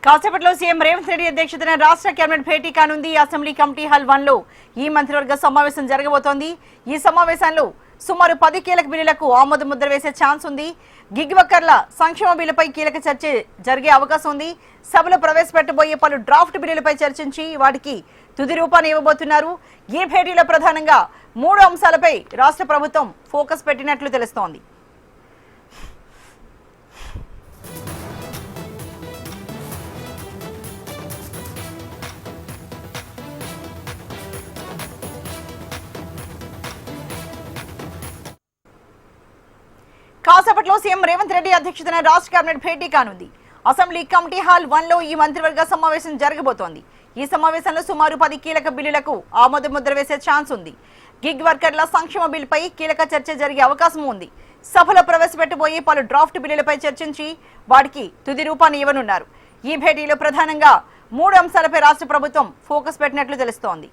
కాసేపట్లో సీఎం రేవంత్ రెడ్డి అధ్యక్షతన రాష్ట్ర కేబినెట్ భేటీ కానుంది. అసెంబ్లీ కమిటీ హాల్ 1 లో ఈ మంత్రివర్గ సమావేశం జరగబోతోంది. ఈ సమావేశంలో సుమారు 10 కీలక బిల్లులకు ఆమోద ముద్ర వేసే ఛాన్స్ ఉంది. గిగ్ వర్కర్ల సంక్షేమ బిల్లుపై కీలక చర్చ జరిగే అవకాశం ఉంది. సభలో ప్రవేశపెట్టబోయే పలు డ్రాఫ్ట్ బిల్లులపై చర్చించి వాటికి తుది రూపాన్ని ఇవ్వబోతున్నారు. ఈ భేటీలో ప్రధానంగా 3 అంశాలపై రాష్ట్ర ప్రభుత్వం ఫోకస్ పెట్టినట్లు తెలుస్తోంది. కాసేపట్లో సీఎం రేవంత్ రెడ్డి అధ్యక్షతన రాష్ట్ర కేబినెట్ భేటీ కానుంది. అసెంబ్లీ కమిటీ హాల్ 1 లో ఈ మంత్రివర్గ సమావేశం జరగబోతోంది. ఈ సమావేశంలో సుమారు 10 కీలక బిల్లులకు ఆమోద ముద్ర వేసే ఛాన్స్ ఉంది. గిగ్ వర్కర్ల సంక్షేమ బిల్లుపై కీలక చర్చ జరిగే అవకాశం ఉంది. సభలో ప్రవేశపెట్టబోయే పలు డ్రాఫ్ట్ బిల్లులపై చర్చించి వాటికి తుది రూపాన్ని ఇవ్వనున్నారు. ఈ భేటీలో ప్రధానంగా 3 అంశాలపై రాష్ట్ర ప్రభుత్వం ఫోకస్ పెట్టినట్లు తెలుస్తోంది.